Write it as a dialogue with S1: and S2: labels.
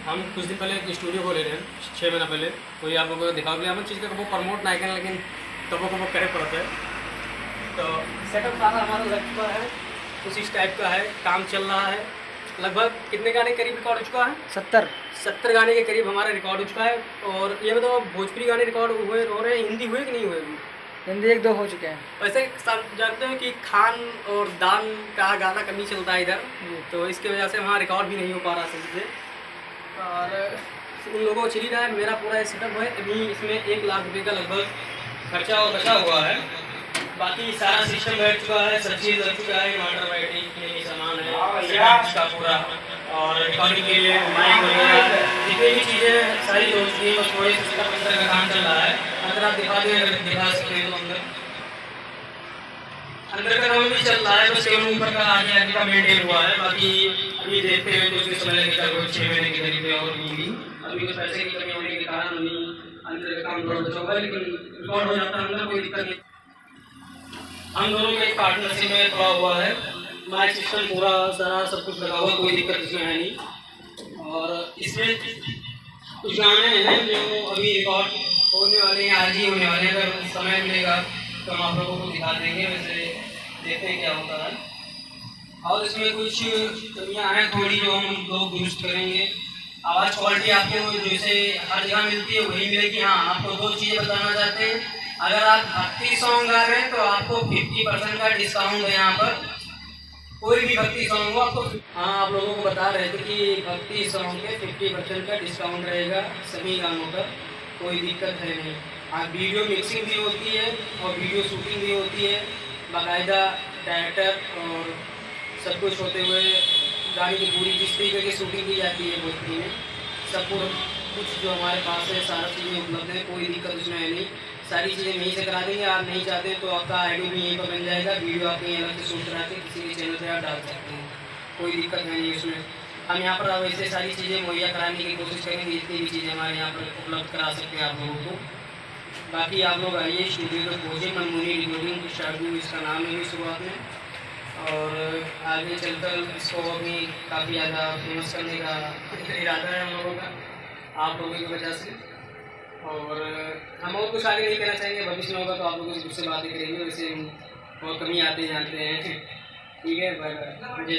S1: हम कुछ दिन पहले एक स्टूडियो को ले रहे हैं 6 महीना पहले, वही आप लोगों को दिखा दिया। हम चीज़ का वो प्रमोट ना करें, लेकिन कबो कबो करे पड़ता है। तो सेटअप सारा हमारा लग चुका है, कुछ इस टाइप का है, काम चल रहा है। लगभग कितने गाने के करीब रिकॉर्ड हो चुका है? 70 गाने के करीब हमारा रिकॉर्ड हो चुका है। और ये बताओ, भोजपुरी गाने रिकॉर्ड हुए हो रहे हैं, हिंदी हुए कि नहीं हुए?
S2: हिंदी 1-2 हो चुके हैं।
S1: वैसे जानते हो कि खान और दान का गाना कमी चलता है इधर, तो इसकी वजह से वहाँ रिकॉर्ड भी नहीं हो पा रहा सही से। और उन लोगों को चली रहा है। मेरा पूरा सेटअप है, अभी इसमें 1 लाख रुपये का लगभग खर्चा और बचा हुआ है। बाकी सारा सिस्टम बैठ चुका है, सब चीज़ लग चुका है, इन्वर्टर बैटरी के सामान है का पूरा, और रिकॉर्डिंग के लिए माइक वगैरह जितनी भी चीज़ें सारी हो चुकी है। बस थोड़े से सेटअप अंदर का काम चल रहा है। अगर आप दिखा दें, अगर दिखा सकते हैं तो अंदर का काम भी चल रहा है। बस केवल ऊपर का आगे का मेंटेन हुआ है। बाकी अभी देखते हुए कुछ समय लगेगा, 6 महीने के करीब और भी। अभी कुछ पैसे की कमी होने के कारण अभी अंदर का काम थोड़ा बचा हुआ है, लेकिन रिकॉर्ड हो जाता है अंदर, कोई दिक्कत नहीं। हम दोनों का एक पार्टनरशिप में थोड़ा हुआ है। माइक सिस्टम पूरा सारा सब कुछ लगा हुआ, कोई दिक्कत इसमें है नहीं। और इसमें कुछ गाने हैं जो अभी रिकॉर्ड होने वाले हैं, आज ही होने वाले हैं। अगर समय मिलेगा तो हम आप लोगों को दिखा देंगे। वैसे देखते हैं क्या होता है। और इसमें कुछ कमियाँ हैं थोड़ी, जो हम लोग दुरुस्त करेंगे। आवाज़ क्वालिटी आपको जैसे हर जगह मिलती है वही मिलेगी। हाँ, आपको 2 चीज़ें बताना चाहते हैं। अगर आप भक्ति सॉन्ग गा रहे हैं तो आपको 50% का डिस्काउंट है यहाँ पर। कोई भी भक्ति सॉन्ग हो आपको। हाँ, आप लोगों को बता रहे थे कि भक्ति सॉन्ग पे 50% का डिस्काउंट रहेगा सभी गानों पर, कोई दिक्कत है नहीं। हाँ, वीडियो मिक्सिंग भी होती है और वीडियो शूटिंग भी होती है, बाकायदा डायरेक्टर और सब कुछ होते हुए गाड़ी की पूरी जिस तरीके की शूटिंग की जाती है भोजपुरी में, सब कुछ जो हमारे पास है सारा चीज़ें उपलब्ध है, कोई दिक्कत उसमें है नहीं। सारी चीज़ें यहीं से करा देंगे। आप नहीं चाहते तो आपका आईडी भी यहीं पर बन जाएगा, वीडियो आप कहीं अलग से शूट करा के किसी भी चैनल पर आप डाल सकते हैं, कोई दिक्कत है नहीं उसमें। हम यहाँ पर वैसे सारी चीज़ें मुहैया कराने की कोशिश करेंगे, जितनी भी चीज़ें हमारे यहाँ पर उपलब्ध करा सकते हैं आप लोगों को। बाकी आप लोग आइए स्टूडियो तक पहुँचे, मनमोहनी रिकॉर्डिंग स्टूडियो इसका नाम है शुरुआत में, और आगे चलकर इसको अभी काफ़ी ज़्यादा फेमस करने का इरादा है हम लोगों का, आप लोगों की वजह से। और हम और कुछ आगे नहीं कहना चाहेंगे, भविष्य में होगा तो आप लोगों से बातें करेंगे। वैसे और कमी आते जानते हैं। ठीक है, बाय बाय।